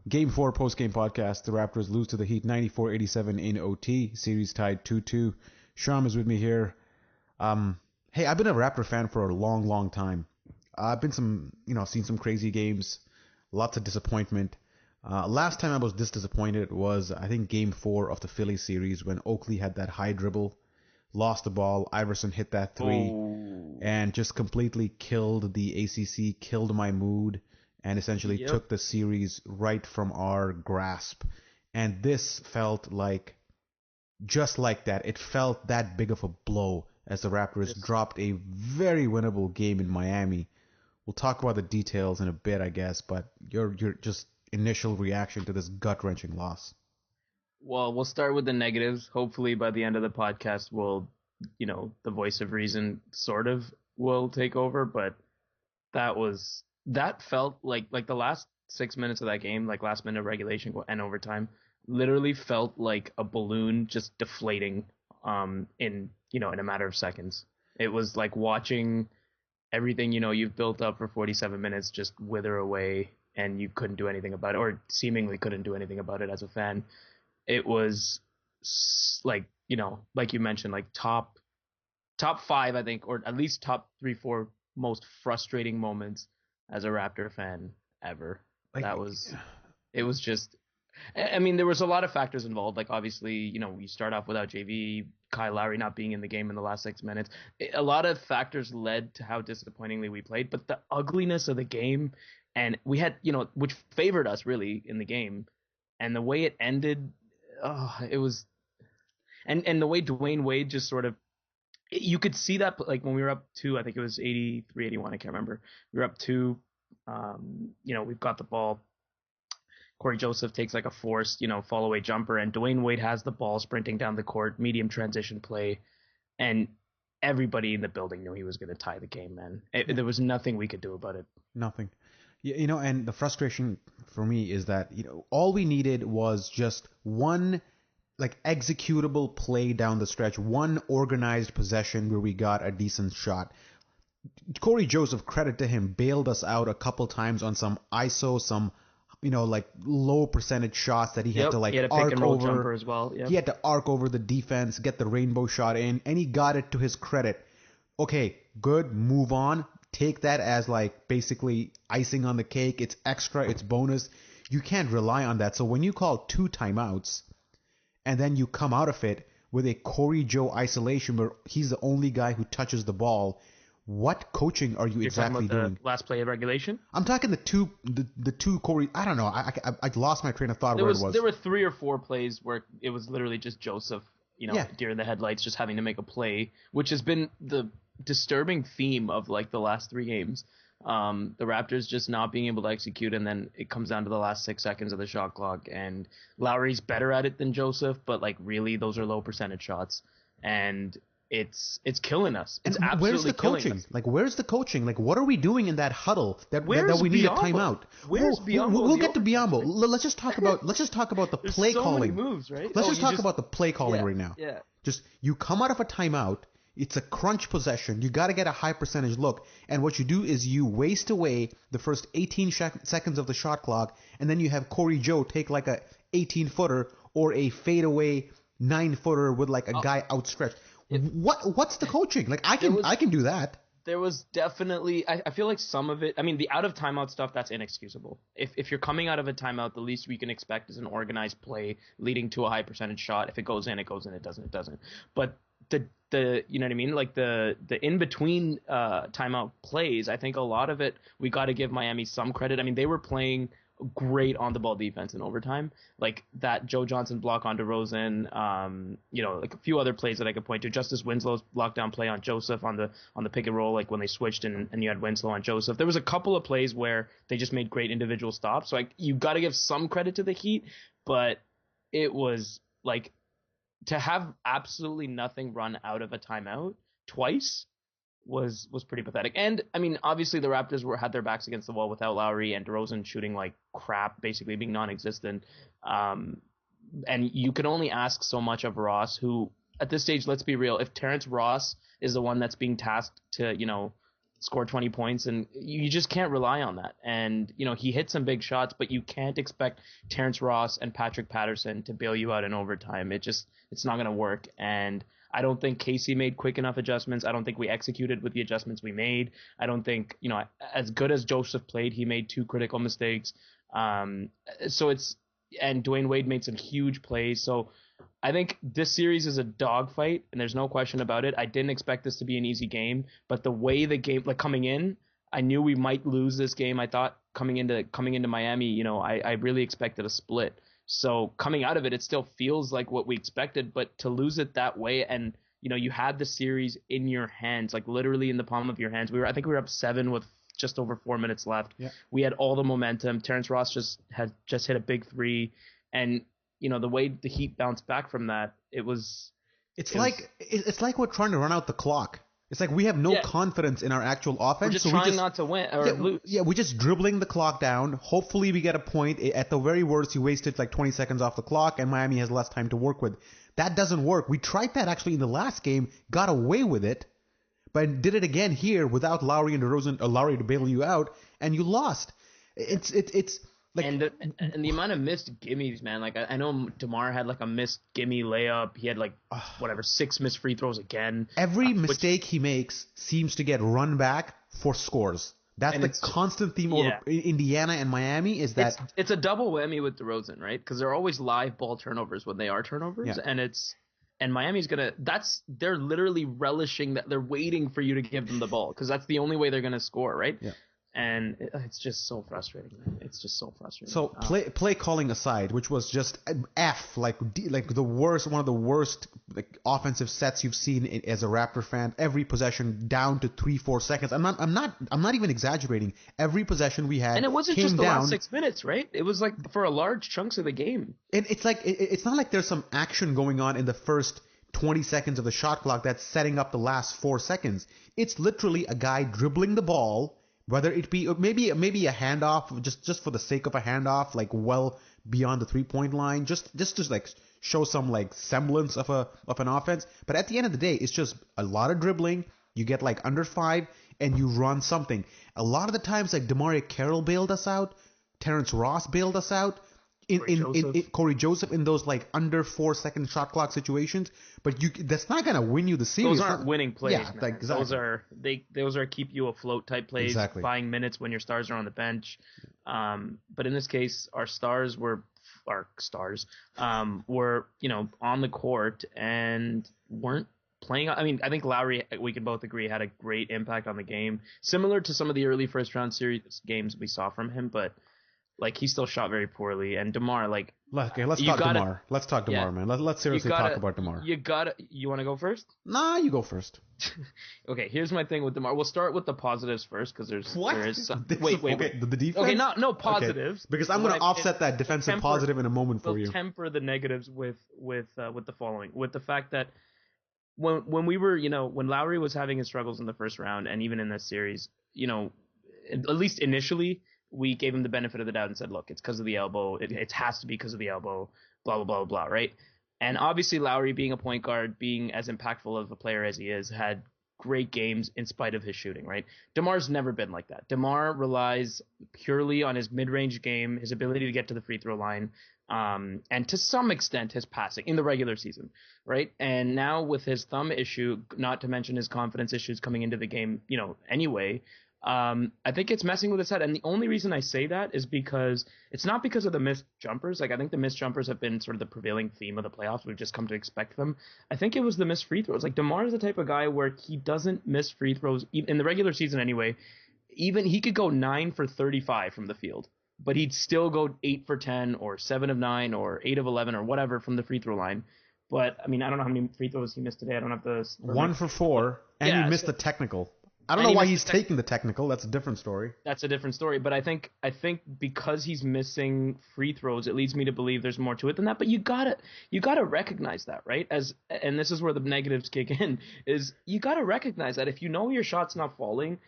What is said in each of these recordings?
Game 4 post-game podcast. The Raptors lose to the Heat 94-87 in OT. Series tied 2-2. Sham is with me here. Hey, I've been a Raptor fan for a long, long time. I've been seen some crazy games, lots of disappointment. Last time I was this disappointed was, I think, Game 4 of the Philly series when Oakley had that high dribble, lost the ball, Iverson hit that three, and just completely killed the ACC, killed my mood, and essentially took the series right from our grasp. And this felt like, just like that, it felt that big of a blow as the Raptors dropped a very winnable game in Miami. We'll talk about the details in a bit, I guess, but your just initial reaction to this gut-wrenching loss. Well, we'll start with the negatives. Hopefully by the end of the podcast, the voice of reason sort of will take over, but that felt like the last 6 minutes of that game, like last minute of regulation and overtime, literally felt like a balloon just deflating in a matter of seconds. It was like watching everything you've built up for 47 minutes just wither away, and you couldn't do anything about it, or seemingly couldn't do anything about it as a fan. It was like you mentioned, like top 5, I think, or at least top 3-4 most frustrating moments as a Raptor fan ever. It was just, I mean, there was a lot of factors involved. Like, obviously, you start off without JV, Kyle Lowry not being in the game in the last 6 minutes. A lot of factors led to how disappointingly we played, but the ugliness of the game, and we had, which favored us really in the game, and the way it ended, it was, and the way Dwayne Wade just sort of, you could see that, like, when we were up 2, I think it was 83, 81, I can't remember. We were up 2, we've got the ball. Corey Joseph takes like a forced, fall away jumper, and Dwayne Wade has the ball sprinting down the court, medium transition play, and everybody in the building knew he was going to tie the game, man. There was nothing we could do about it. Nothing. And the frustration for me is that, all we needed was just one, like, executable play down the stretch, one organized possession where we got a decent shot. Corey Joseph, credit to him, bailed us out a couple times on some ISO, some like low percentage shots that he had to, like, he had a arc pick and roll over. Jumper as well. Yep. He had to arc over the defense, get the rainbow shot in, and he got it to his credit. Okay, good, move on. Take that as, like, basically icing on the cake. It's extra, it's bonus. You can't rely on that. So when you call 2 timeouts and then you come out of it with a Corey Joe isolation where he's the only guy who touches the ball, what coaching are you exactly doing? The last play of regulation? I'm talking the two Corey. I don't know. I lost my train of thought. There were 3 or 4 plays where it was literally just Joseph, deer in the headlights, just having to make a play, which has been the disturbing theme of, like, the last 3 games. The Raptors just not being able to execute, and then it comes down to the last 6 seconds of the shot clock, and Lowry's better at it than Joseph, but, like, really those are low percentage shots, and it's killing us. It's absolutely where's the coaching? Us. Like, where's the coaching? Like, what are we doing in that huddle that we need a timeout? Where's Biyombo? We'll get to Biyombo. Let's just talk about the play calling. Many moves, right? Let's just talk about the play calling right now. Yeah. Just, you come out of a timeout. It's a crunch possession. You got to get a high percentage look. And what you do is you waste away the first 18 seconds of the shot clock, and then you have Corey Joe take, like, a 18-footer or a fadeaway 9-footer with, like, a guy outstretched. What's the coaching? Like, I can do that. There was definitely, I feel like some of it, I mean, the out of timeout stuff, that's inexcusable. If you're coming out of a timeout, the least we can expect is an organized play leading to a high percentage shot. If it goes in, it goes in. It doesn't, it doesn't. But the you know what I mean? Like, the in between timeout plays, I think a lot of it, we got to give Miami some credit. I mean, they were playing great on the ball defense in overtime, like that Joe Johnson block on DeRozan, like a few other plays that I could point to. Justice Winslow's lockdown play on Joseph on the pick and roll, like when they switched and you had Winslow on Joseph. There was a couple of plays where they just made great individual stops. So, like, you got to give some credit to the Heat, but it was like, to have absolutely nothing run out of a timeout twice was pretty pathetic. And, I mean, obviously the Raptors had their backs against the wall without Lowry, and DeRozan shooting like crap, basically being non-existent. And you can only ask so much of Ross, who, at this stage, let's be real, if Terrence Ross is the one that's being tasked to, score 20 points, and you just can't rely on that. And, he hit some big shots, but you can't expect Terrence Ross and Patrick Patterson to bail you out in overtime. It's not going to work. And I don't think Casey made quick enough adjustments. I don't think we executed with the adjustments we made. I don't think, as good as Joseph played, he made 2 critical mistakes. And Dwayne Wade made some huge plays. So I think this series is a dogfight, and there's no question about it. I didn't expect this to be an easy game, but the way the game, coming in, I knew we might lose this game. I thought coming into Miami, I really expected a split. So coming out of it, it still feels like what we expected, but to lose it that way, and you had the series in your hands, literally in the palm of your hands. I think we were up 7 with just over 4 minutes left. Yeah. We had all the momentum. Terrence Ross just hit a big 3, and the way the Heat bounced back from that, it's like we're trying to run out the clock. It's like we have no confidence in our actual offense. We're just trying not to win or lose. Yeah, we're just dribbling the clock down. Hopefully we get a point. At the very worst, you wasted 20 seconds off the clock, and Miami has less time to work with. That doesn't work. We tried that actually in the last game, got away with it, but did it again here without Lowry and DeRozan, or Lowry to bail you out, and you lost. It's and the amount of missed gimmies, man. I know DeMar had a missed gimme layup. He had 6 missed free throws again. Every mistake he makes seems to get run back for scores. That's the constant theme over Indiana and Miami is that it's a double whammy with DeRozan, right? Because they're always live ball turnovers when they are turnovers, and Miami's they're literally relishing that. They're waiting for you to give them the ball because that's the only way they're gonna score, right? Yeah. And it's just so frustrating, man. It's just so frustrating. So play calling aside, which was just F, the worst, one of the worst offensive sets you've seen as a Raptor fan. Every possession down to 3-4 seconds. I'm not even exaggerating. Every possession we had, and it wasn't just the last 6 minutes, right? It was for a large chunks of the game. And it's not like there's some action going on in the first 20 seconds of the shot clock that's setting up the last 4 seconds. It's literally a guy dribbling the ball. Whether it be maybe a handoff, just for the sake of a handoff, well beyond the 3-point line, just to show some semblance of an offense. But at the end of the day, it's just a lot of dribbling. You get under 5 and you run something. A lot of the times, DeMar Carroll bailed us out, Terrence Ross bailed us out. In Corey Joseph in those under 4 second shot clock situations, but that's not gonna win you the series. Those aren't winning plays. Yeah, man. Exactly. Those are keep you afloat type plays. Exactly. Buying minutes when your stars are on the bench. But in this case, our stars were on the court and weren't playing. I mean, I think Lowry, we can both agree, had a great impact on the game, similar to some of the early first round series games we saw from him, but. He still shot very poorly, and DeMar, Okay, let's talk DeMar. Let's talk DeMar, man. Let's seriously talk about DeMar. You want to go first? Nah, you go first. Okay, here's my thing with DeMar. We'll start with the positives first, because there is some. Wait. Okay, the defense. Okay, no positives. Okay. Because I'm going to offset that defensive positive in a moment for you. We'll temper the negatives with the following, with the fact that when we were, when Lowry was having his struggles in the first round, and even in this series, at least initially. We gave him the benefit of the doubt and said, look, it's because of the elbow. It has to be because of the elbow, blah, blah, blah, blah, right? And obviously Lowry, being a point guard, being as impactful of a player as he is, had great games in spite of his shooting, right? DeMar's never been like that. DeMar relies purely on his mid-range game, his ability to get to the free throw line, and to some extent his passing in the regular season, right? And now with his thumb issue, not to mention his confidence issues coming into the game, anyway, I think it's messing with his head. And the only reason I say that is because it's not because of the missed jumpers. I think the missed jumpers have been sort of the prevailing theme of the playoffs. We've just come to expect them. I think it was the missed free throws. DeMar is the type of guy where he doesn't miss free throws in the regular season anyway. Even he could go 9 for 35 from the field, but he'd still go 8 for 10 or 7 of 9 or 8 of 11 or whatever from the free throw line. But I mean, I don't know how many free throws he missed today. I don't have the 1 for 4, and he missed the technical. I don't know why he's taking the technical. That's a different story. That's a different story. But I think because he's missing free throws, it leads me to believe there's more to it than that. But you gotta recognize that, right? And this is where the negatives kick in. Is you gotta recognize that if you know your shot's not falling,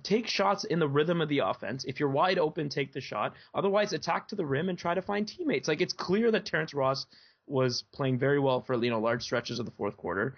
take shots in the rhythm of the offense. If you're wide open, take the shot. Otherwise, attack to the rim and try to find teammates. It's clear that Terrence Ross was playing very well for large stretches of the fourth quarter.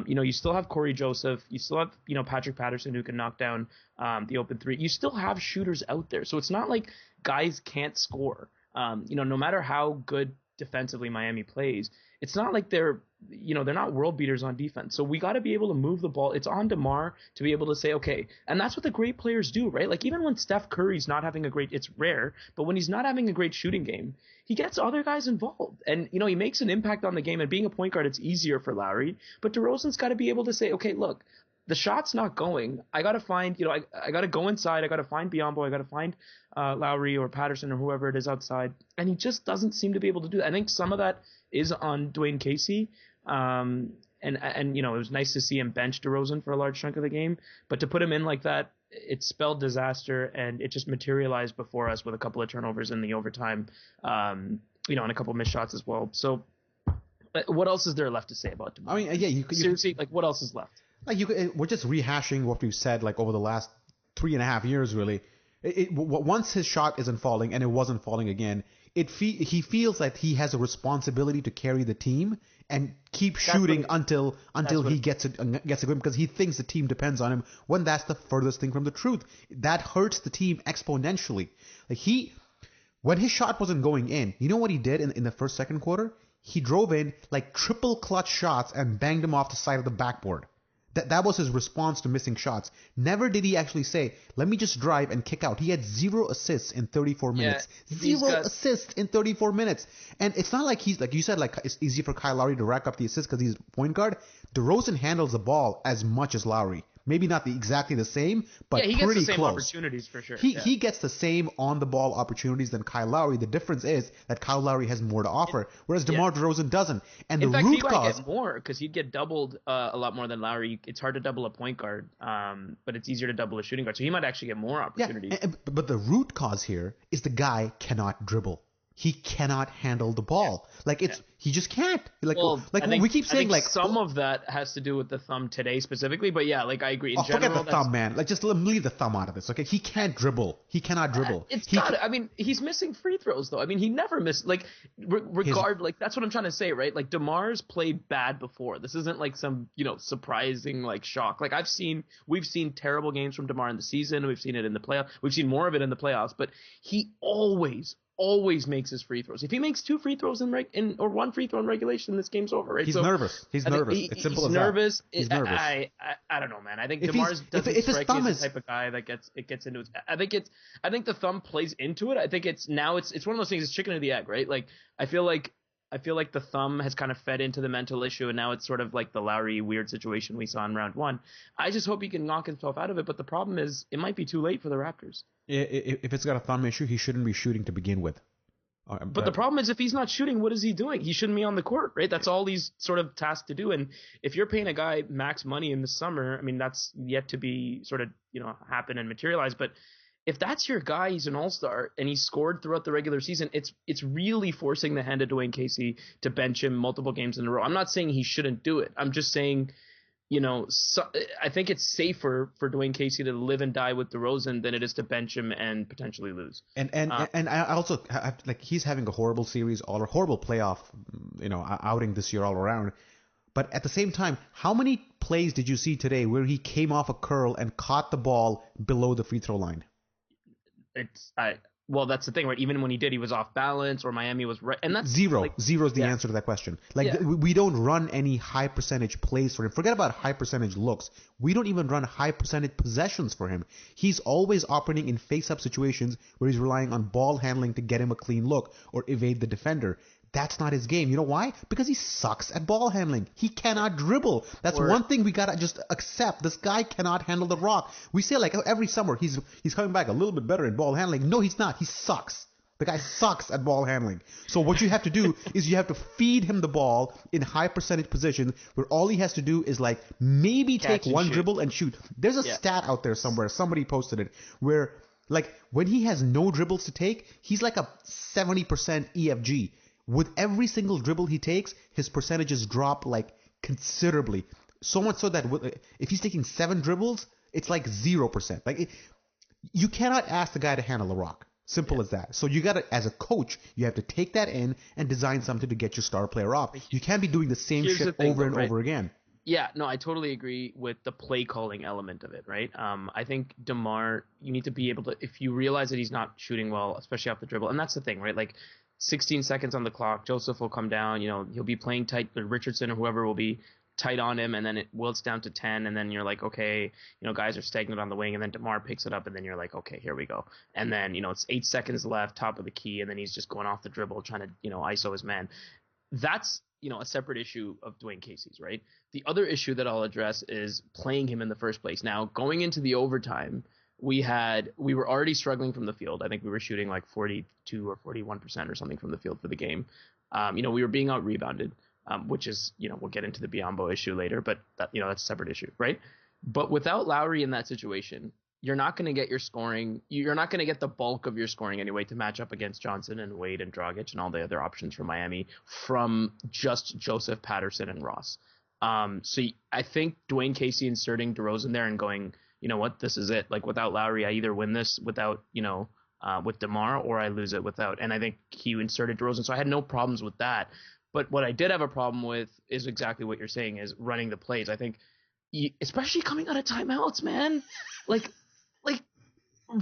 You still have Corey Joseph, you still have Patrick Patterson who can knock down the open three. You still have shooters out there, so it's not like guys can't score. No matter how good defensively Miami plays, it's not like they're not world beaters on defense. So we got to be able to move the ball. It's on DeMar to be able to say, okay, and that's what the great players do, right? Like even when Steph Curry's not having it's rare, but when he's not having a great shooting game, he gets other guys involved. And, he makes an impact on the game. And being a point guard, it's easier for Lowry. But DeRozan's got to be able to say, okay, look, the shot's not going. I got to find, I got to go inside. I got to find Biyombo. I got to find Lowry or Patterson or whoever it is outside. And he just doesn't seem to be able to do that. I think some of that is on Dwane Casey. And it was nice to see him bench DeRozan for a large chunk of the game. But to put him in like that, it spelled disaster, and it just materialized before us with a couple of turnovers in the overtime, and a couple of missed shots as well. So what else is there left to say about DeMar? I mean, yeah, seriously, like what else is left? Like we're just rehashing what we've said like over the last 3.5 years, really. Once his shot isn't falling, and it wasn't falling again, he feels that he has a responsibility to carry the team and keep shooting until he gets a win, because he thinks the team depends on him, when that's the furthest thing from the truth. That hurts the team exponentially. Like when his shot wasn't going in, you know what he did in the second quarter? He drove in like triple clutch shots and banged them off the side of the backboard. That was his response to missing shots. Never did he actually say, let me just drive and kick out. He had 0 assists in 34 minutes. Zero assists in 34 minutes. And it's not like he's, like you said, like it's easy for Kyle Lowry to rack up the assists because he's point guard. DeRozan handles the ball as much as Lowry. Maybe not exactly the same, but pretty close. He gets the same opportunities for sure. He gets the same on-the-ball opportunities than Kyle Lowry. The difference is that Kyle Lowry has more to offer, whereas DeMar DeRozan doesn't. And in the fact, root he might cause get more because he'd get doubled a lot more than Lowry. It's hard to double a point guard, but it's easier to double a shooting guard. So he might actually get more opportunities. Yeah, but the root cause here is the guy cannot dribble. He cannot handle the ball. He just can't. We keep saying, like, some of that has to do with the thumb today specifically, but yeah, like I agree. In general, forget the thumb, man. Like, just leave the thumb out of this, okay? He can't dribble. He cannot dribble. He's missing free throws though. I mean, he never missed. Like, that's what I'm trying to say, right? Like, DeMar's played bad before. This isn't like some surprising like shock. Like we've seen terrible games from DeMar in the season. We've seen it in the playoffs. We've seen more of it in the playoffs, but he always makes his free throws. If he makes 2 free throws or 1 free throw in regulation, this game's over, right? He's nervous. He's nervous. It's simple as that. He's nervous. I don't know, man. I think DeMar doesn't strike me as the type of guy that gets into it. I think the thumb plays into it. I think it's one of those things. It's chicken or the egg, right? Like I feel like the thumb has kind of fed into the mental issue, and now it's sort of like the Lowry weird situation we saw in round 1. I just hope he can knock himself out of it, but the problem is it might be too late for the Raptors. If it's got a thumb issue, he shouldn't be shooting to begin with. But the problem is, if he's not shooting, what is he doing? He shouldn't be on the court, right? That's all he's sort of tasked to do. And if you're paying a guy max money in the summer, I mean, that's yet to be sort of, happen and materialize. But if that's your guy, he's an all-star, and he scored throughout the regular season, it's really forcing the hand of Dwane Casey to bench him multiple games in a row. I'm not saying he shouldn't do it. I'm just saying, I think it's safer for Dwane Casey to live and die with DeRozan than it is to bench him and potentially lose. And I also like he's having a horrible series or a horrible playoff, outing this year all around. But at the same time, how many plays did you see today where he came off a curl and caught the ball below the free throw line? Well, that's the thing, right? Even when he did, he was off balance, or Miami was right, and that's zero. Zero is the answer to that question. We don't run any high percentage plays for him. Forget about high percentage looks. We don't even run high percentage possessions for him. He's always operating in face-up situations where he's relying on ball handling to get him a clean look or evade the defender. That's not his game. You know why? Because he sucks at ball handling. He cannot dribble. That's one thing we gotta just accept. This guy cannot handle the rock. We say like every summer he's coming back a little bit better in ball handling. No, he's not. He sucks. The guy sucks at ball handling. So what you have to do is you have to feed him the ball in high percentage positions where all he has to do is like maybe take one dribble and shoot. There's a stat out there somewhere. Somebody posted it where like when he has no dribbles to take, he's like a 70% EFG. With every single dribble he takes, his percentages drop like considerably. So much so that if he's taking 7 dribbles, it's like 0%. You cannot ask the guy to handle the rock. Simple as that. So you got to, as a coach, you have to take that in and design something to get your star player off. You can't be doing the same shit over and over again. Yeah, no, I totally agree with the play calling element of it, right? I think DeMar, you need to be able to, if you realize that he's not shooting well, especially off the dribble, and that's the thing, right? Like 16 seconds on the clock, Joseph will come down, he'll be playing tight, Richardson or whoever will be tight on him, and then it wilts down to 10, and then you're like, okay, guys are stagnant on the wing, and then DeMar picks it up, and then you're like, okay, here we go. And then, it's 8 seconds left, top of the key, and then he's just going off the dribble, trying to, ISO his man. That's, a separate issue of Dwane Casey's, right? The other issue that I'll address is playing him in the first place. Now, going into the overtime, we were already struggling from the field. I think we were shooting like 42 or 41% or something from the field for the game. We were being out rebounded, which is, we'll get into the Biyombo issue later, but that, that's a separate issue, right? But without Lowry in that situation, you're not going to get your scoring. You're not going to get the bulk of your scoring anyway to match up against Johnson and Wade and Dragic and all the other options from Miami from just Joseph, Patterson, and Ross. So I think Dwane Casey inserting DeRozan there and going, you know what, this is it. Like without Lowry, I either win this without, with DeMar, or I lose it without. And I think he inserted DeRozan, so I had no problems with that. But what I did have a problem with is exactly what you're saying, is running the plays. I think, especially coming out of timeouts, man, like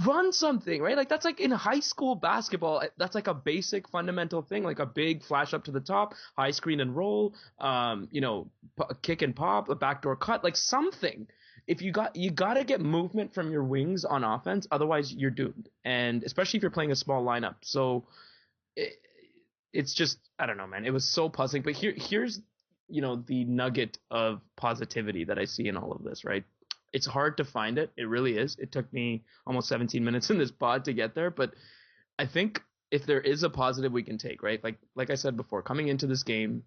run something, right? Like that's like in high school basketball, that's like a basic fundamental thing, like a big flash up to the top, high screen and roll, kick and pop, a backdoor cut, like something. If you got to get movement from your wings on offense, otherwise you're doomed. And especially if you're playing a small lineup. So it's just, I don't know, man. It was so puzzling. But here's the nugget of positivity that I see in all of this, right? It's hard to find it. It really is. It took me almost 17 minutes in this pod to get there. But I think if there is a positive we can take, right? Like I said before, coming into this game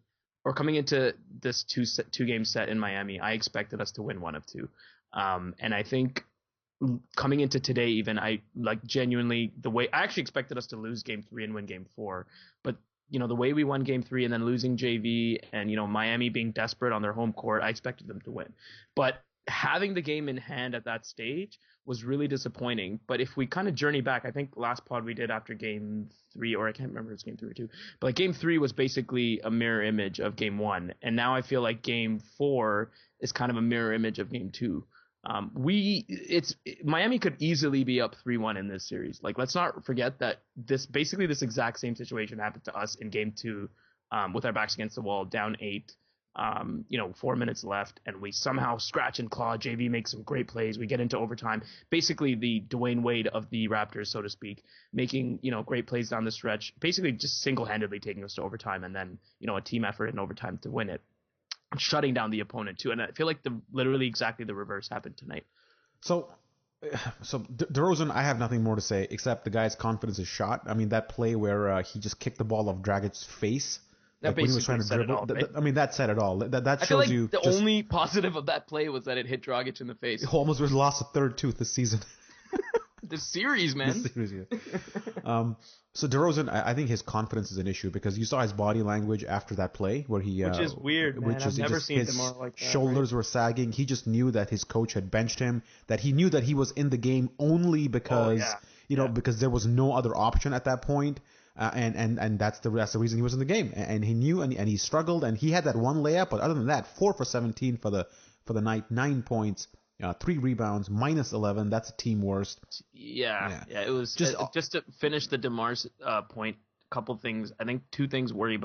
or coming into this two game set in Miami, I expected us to win one of two. And I think coming into today, even I genuinely I actually expected us to lose game 3 and win game 4. But the way we won game 3 and then losing JV and, Miami being desperate on their home court, I expected them to win. But having the game in hand at that stage was really disappointing. But if we kind of journey back, I think last pod we did after game 3, or I can't remember if it's game 3 or 2, but game 3 was basically a mirror image of game 1. And now I feel like game 4 is kind of a mirror image of game 2. Miami could easily be up 3-1 in this series. Like, let's not forget that this exact same situation happened to us in game 2, with our backs against the wall, down 8. 4 minutes left, and we somehow scratch and claw. JV makes some great plays. We get into overtime. Basically, the Dwayne Wade of the Raptors, so to speak, making great plays down the stretch. Basically, just single-handedly taking us to overtime, and then a team effort in overtime to win it, shutting down the opponent too. And I feel like literally exactly the reverse happened tonight. So DeRozan, I have nothing more to say except the guy's confidence is shot. I mean, that play where he just kicked the ball off Dragic's face. That when he was trying to dribble, all, right? I mean, that said it all. That I shows feel like you. The only positive of that play was that it hit Dragic in the face. He almost lost a third tooth this season. The series, man. The series, yeah. So DeRozan, I think his confidence is an issue because you saw his body language after that play where he, which is weird, man. I've never seen DeMar like that. His shoulders were sagging. He just knew that his coach had benched him. That he knew that he was in the game only because because there was no other option at that point. And that's the reason he was in the game. And he knew, and he struggled, and he had that one layup. But other than that, 4 for 17 for the night, 9 points, 3 rebounds, minus 11. That's a team worst. Yeah. It was just to finish the DeMar's point. A couple things. I think 2 things worry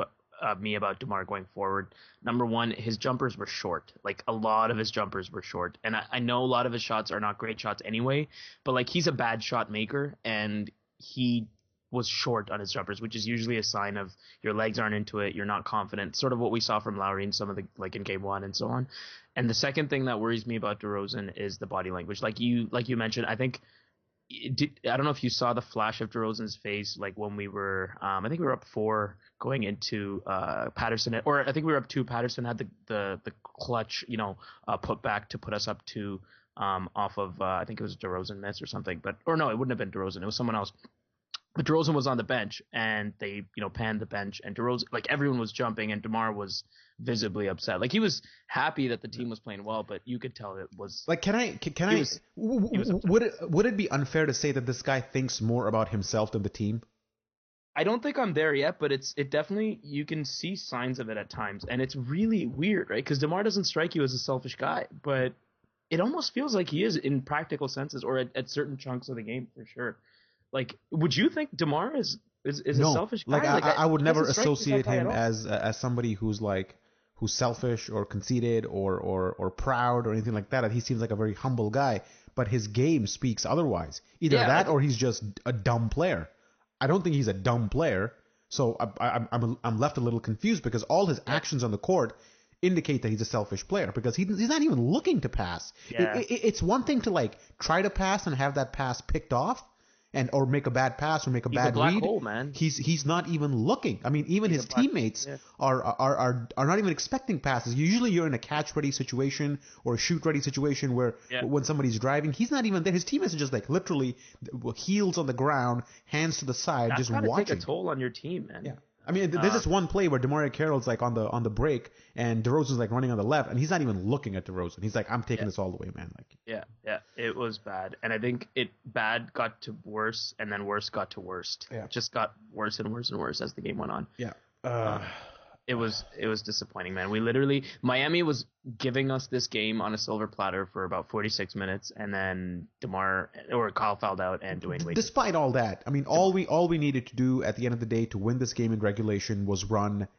me about DeMar going forward. Number one, his jumpers were short. Like a lot of his jumpers were short, and I know a lot of his shots are not great shots anyway. But he's a bad shot maker, and he was short on his jumpers, which is usually a sign of your legs aren't into it, you're not confident, sort of what we saw from Lowry in some of the, in game 1 and so on. And the second thing that worries me about DeRozan is the body language. Like you mentioned, I think, I don't know if you saw the flash of DeRozan's face, when we were, I think we were up 4 going into Patterson, or I think we were up 2. Patterson had the clutch, put back to put us up 2 off of, I think it was DeRozan miss or something, or no, it wouldn't have been DeRozan, it was someone else. But DeRozan was on the bench, and they, panned the bench, and DeRozan, like everyone was jumping, and DeMar was visibly upset. Like he was happy that the team was playing well, but you could tell it was like. Would it be unfair to say that this guy thinks more about himself than the team? I don't think I'm there yet, but it definitely, you can see signs of it at times, and it's really weird, right? Because DeMar doesn't strike you as a selfish guy, but it almost feels like he is in practical senses, or at certain chunks of the game for sure. Like, would you think DeMar is a selfish guy? Like I would never associate him as somebody who's selfish or conceited or proud or anything like that. He seems like a very humble guy, but his game speaks otherwise. Either that or he's just a dumb player. I don't think he's a dumb player, so I'm left a little confused because all his actions on the court indicate that he's a selfish player because he's not even looking to pass. Yeah. It's one thing to like try to pass and have that pass picked off, or make a bad pass or make a bad black read. Hole, man. He's not even looking. I mean, even his teammates are not even expecting passes. Usually you're in a catch ready situation or a shoot ready situation where when somebody's driving, he's not even there. His teammates are just like literally heels on the ground, hands to the side, just watching. That's take a toll on your team, man. Yeah. I mean, there's this one play where DeMar Carroll's like on the break, and DeRozan's like running on the left, and he's not even looking at DeRozan. He's like, "I'm taking this all the way, man." Like, yeah, it was bad, and I think bad got to worse, and then worse got to worst. Yeah. It just got worse and worse and worse as the game went on. Yeah. It was disappointing, man. Miami was giving us this game on a silver platter for about 46 minutes, and then Kyle fouled out, and Dwane Wade. Despite all that, I mean, all we needed to do at the end of the day to win this game in regulation was run,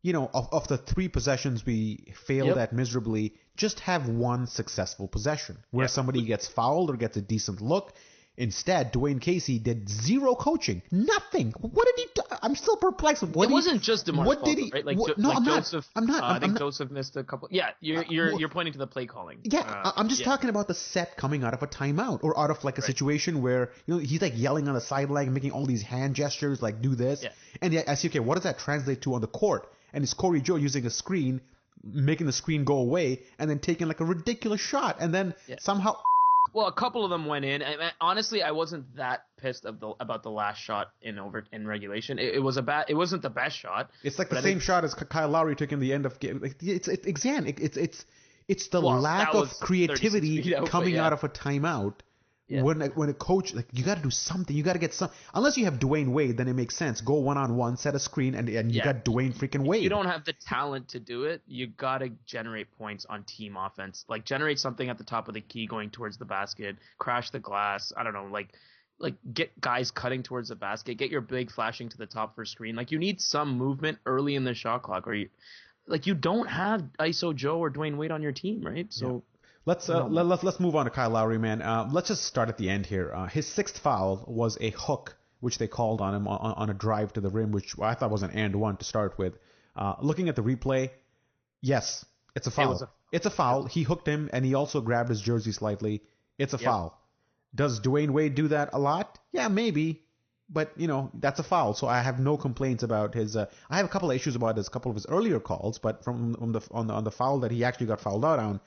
of the 3 possessions we failed at miserably, just have one successful possession where somebody gets fouled or gets a decent look. Instead, Dwane Casey did 0 coaching. Nothing. What did he do? I'm still perplexed. It wasn't just DeMar's fault, did he? Right? Like, no, like I'm Joseph, not. I think Joseph missed a couple. Yeah, you're pointing to the play calling. Yeah, I'm just talking about the set coming out of a timeout or out of like a situation where he's like yelling on the sideline, making all these hand gestures, like do this, and I see. Okay, what does that translate to on the court? And it's Corey Joe using a screen, making the screen go away, and then taking like a ridiculous shot, and then somehow. Well, a couple of them went in. Honestly, I wasn't that pissed about the last shot in regulation. It wasn't the best shot. It's like the same shot as Kyle Lowry took in the end of game. Like, it's the lack of creativity coming out of a timeout. Yeah. When a coach, like, you got to do something, you got to get some. Unless you have Dwane Wade, then it makes sense. Go 1-on-1, set a screen, and you got Dwane freaking Wade. If you don't have the talent to do it, you got to generate points on team offense. Like, generate something at the top of the key going towards the basket, crash the glass. I don't know, like get guys cutting towards the basket, get your big flashing to the top for screen. Like, you need some movement early in the shot clock, or you don't have ISO Joe or Dwane Wade on your team, right? So. Yeah. Let's move on to Kyle Lowry, man. Let's just start at the end here. His 6th foul was a hook, which they called on him on a drive to the rim, which I thought was an and one to start with. Looking at the replay, yes, it's a foul. It's a foul. He hooked him, and he also grabbed his jersey slightly. It's a foul. Does Dwane Wade do that a lot? Yeah, maybe. But, that's a foul, so I have no complaints about his. I have a couple of issues about a couple of his earlier calls, but on the foul that he actually got fouled out on,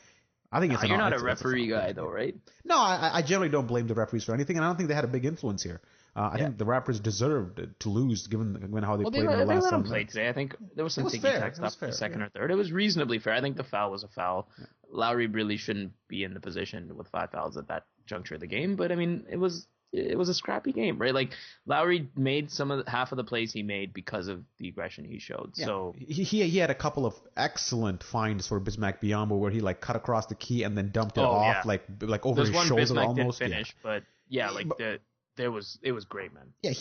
I think it's. You're not a referee guy, though, right? No, I generally don't blame the referees for anything, and I don't think they had a big influence here. I think the Raptors deserved to lose, given how they played in the last round. They play today. I think there was some ticky-tack stuff in the second or third. It was reasonably fair. I think the foul was a foul. Yeah. Lowry really shouldn't be in the position with 5 fouls at that juncture of the game, but I mean, it was a scrappy game, right? Like, Lowry made half of the plays he made because of the aggression he showed. Yeah. So he had a couple of excellent finds for Bismack Biyombo where he like cut across the key and then dumped it off like over his shoulder Bismack almost. Didn't finish, but it was great, man. Yeah,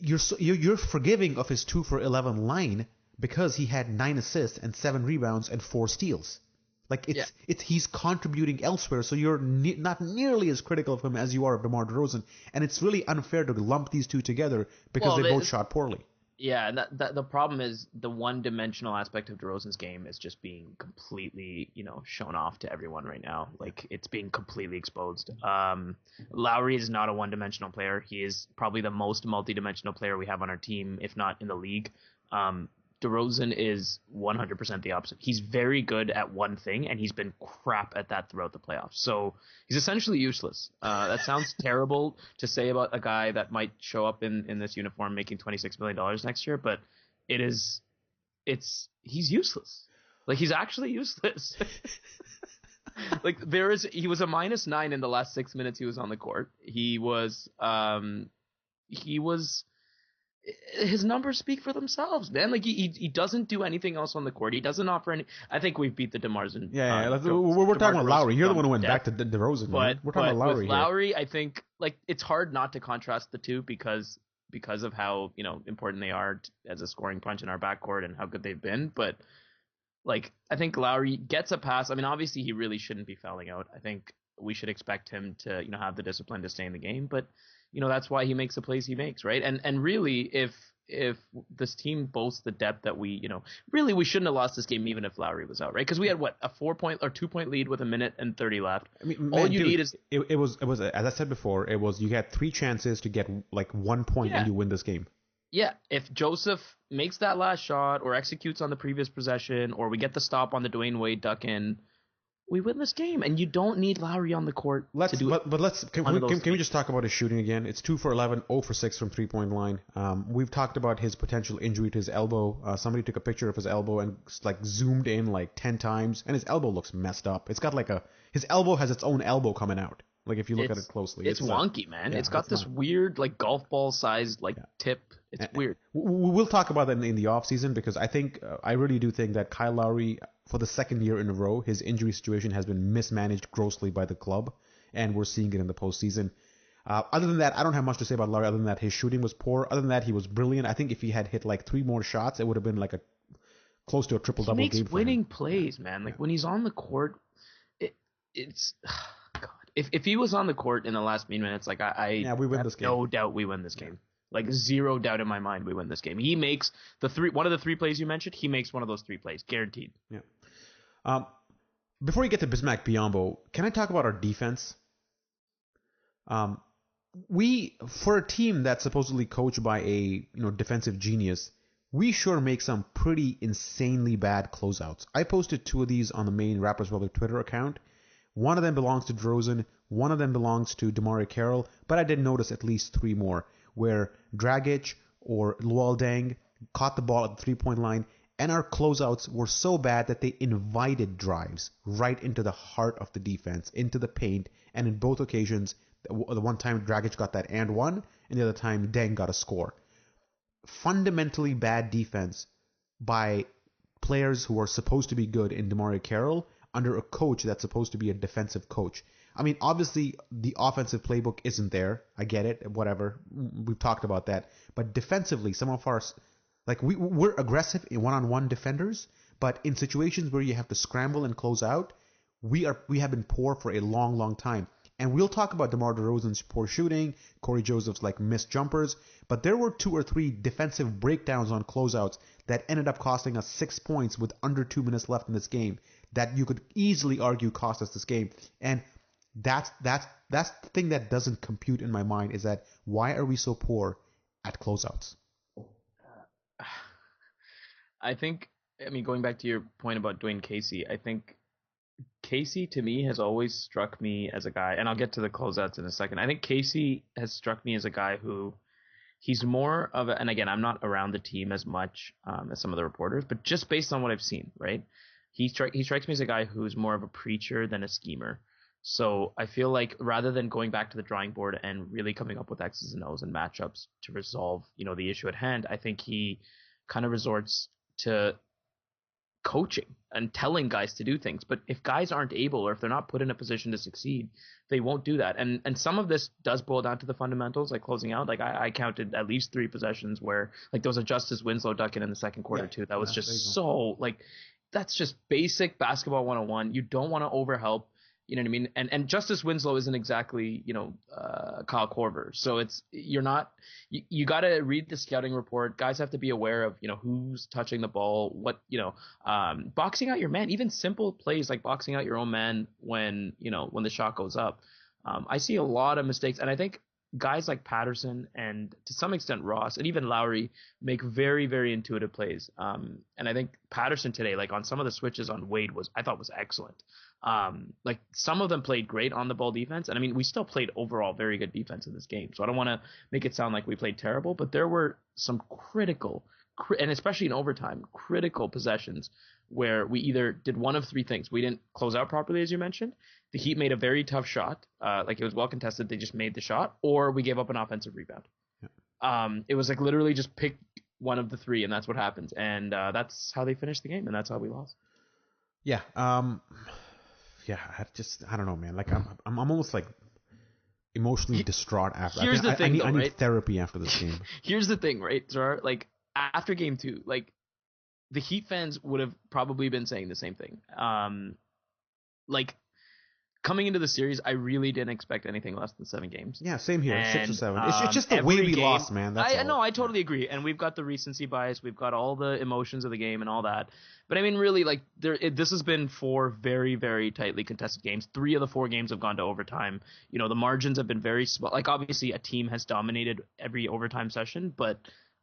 you're forgiving of his 2 for 11 line because he had 9 assists and 7 rebounds and 4 steals. Like, he's contributing elsewhere, so you're not nearly as critical of him as you are of DeMar DeRozan, and it's really unfair to lump these two together because they both shot poorly. Yeah, and the problem is the one-dimensional aspect of DeRozan's game is just being completely, shown off to everyone right now. Like, it's being completely exposed. Lowry is not a one-dimensional player. He is probably the most multi-dimensional player we have on our team, if not in the league. DeRozan is 100% the opposite. He's very good at one thing, and he's been crap at that throughout the playoffs. So he's essentially useless. That sounds terrible to say about a guy that might show up in this uniform making $26 million next year, but he's useless. Like, he's actually useless. Like, he was a -9 in the last 6 minutes he was on the court. His numbers speak for themselves, man. Like, he doesn't do anything else on the court. He doesn't offer any. I think we've beat the DeMar's. Yeah. We're talking about Lowry. You're the one who went back to DeRozan. But we're talking about Lowry. With Lowry, I think, like, it's hard not to contrast the two because of how, you know, important they are as a scoring punch in our backcourt and how good they've been. But, like, I think Lowry gets a pass. I mean, obviously he really shouldn't be fouling out. I think we should expect him to, you know, have the discipline to stay in the game. But, you know, that's why he makes the plays he makes, right? And really, if this team boasts the depth that we shouldn't have lost this game even if Lowry was out, right? Because we had a 4-point or 2-point lead with 1:30 left. I mean, all you need is it was as I said before, you had 3 chances to get like 1 point and you win this game. Yeah, if Joseph makes that last shot or executes on the previous possession or we get the stop on the Dwayne Wade duck in, we win this game, and you don't need Lowry on the court to do it. But can we just talk about his shooting again? It's 2 for 11, 0 for 6 from 3-point line. We've talked about his potential injury to his elbow. Somebody took a picture of his elbow and like zoomed in like 10 times, and his elbow looks messed up. It's got like his elbow has its own elbow coming out. Like, if you look at it closely, it's wonky, man. Yeah, it's got this weird like golf ball sized tip. It's weird. We'll talk about that in the offseason because I really do think that Kyle Lowry, for the second year in a row, his injury situation has been mismanaged grossly by the club, and we're seeing it in the postseason. Other than that, I don't have much to say about Lowry other than that his shooting was poor. Other than that, he was brilliant. I think if he had hit like 3 more shots, it would have been like close to a triple-double game for him. He makes winning plays, man. Like, when he's on the court, it's... God. If he was on the court in the last minutes, like, we win this game. No doubt we win this game. Like, zero doubt in my mind we win this game. He makes one of the 3 plays you mentioned, he makes one of those 3 plays. Guaranteed. Yeah. Before you get to Bismack Biyombo, can I talk about our defense? For a team that's supposedly coached by a defensive genius, we sure make some pretty insanely bad closeouts. I posted 2 of these on the main Raptors Weather Twitter account. One of them belongs to DeRozan, one of them belongs to DeMar Carroll, but I did notice at least 3 more where Dragic or Luol Deng caught the ball at the 3-point line, and our closeouts were so bad that they invited drives right into the heart of the defense, into the paint, and in both occasions, the one time Dragic got that and one, and the other time Deng got a score. Fundamentally bad defense by players who are supposed to be good in DeMar Carroll under a coach that's supposed to be a defensive coach. I mean, obviously, the offensive playbook isn't there. I get it, whatever. We've talked about that. But defensively, some of our... Like, we're aggressive in one-on-one defenders, but in situations where you have to scramble and close out, we have been poor for a long, long time. And we'll talk about DeMar DeRozan's poor shooting, Corey Joseph's, missed jumpers, but there were 2 or 3 defensive breakdowns on closeouts that ended up costing us 6 points with under 2 minutes left in this game that you could easily argue cost us this game. And that's the thing that doesn't compute in my mind, is that why are we so poor at closeouts? I think, going back to your point about Dwane Casey, I think Casey, to me, has always struck me as a guy, and I'll get to the closeouts in a second. I think Casey has struck me as a guy who, he's more of and again, I'm not around the team as much as some of the reporters, but just based on what I've seen, right? He strikes me as a guy who's more of a preacher than a schemer. So I feel like rather than going back to the drawing board and really coming up with X's and O's and matchups to resolve, the issue at hand, I think he kind of resorts to coaching and telling guys to do things. But if guys aren't able, or if they're not put in a position to succeed, they won't do that. And some of this does boil down to the fundamentals, like closing out. Like I counted at least 3 possessions where there was a Justice Winslow duck in the second quarter too. That was just so that's just basic basketball 101. You don't want to overhelp. You know what I mean? And Justice Winslow isn't exactly, Kyle Korver. So you got to read the scouting report. Guys have to be aware of, who's touching the ball, what, boxing out your man, even simple plays like boxing out your own man when the shot goes up. I see a lot of mistakes. And I think guys like Patterson and to some extent Ross and even Lowry make very, very intuitive plays. And I think Patterson today, like on some of the switches on Wade, I thought was excellent. Like some of them played great on the ball defense, and I mean we still played overall very good defense in this game. So I don't want to make it sound like we played terrible, but there were some critical, and especially in overtime, critical possessions where we either did one of three things. We didn't close out properly, as you mentioned. The Heat made a very tough shot, like it was well contested. They just made the shot, or we gave up an offensive rebound. Yeah. It was like literally just pick one of the three, and that's what happens. And that's how they finished the game, and that's how we lost. Yeah. Yeah. I don't know, man. Like I'm almost like emotionally distraught after. Here's the thing, I need therapy after this game. Here's the thing, right, Zara? Like after game 2, like the Heat fans would have probably been saying the same thing. Like coming into the series, I really didn't expect anything less than 7 games. Yeah, same here. And, 6 or 7. It's just the way we lost, man. That's all. I totally agree. And we've got the recency bias. We've got all the emotions of the game and all that. But I mean, really, like this has been 4 very, very tightly contested games. 3 of the 4 games have gone to overtime. You know, the margins have been very small. Like obviously, a team has dominated every overtime session, but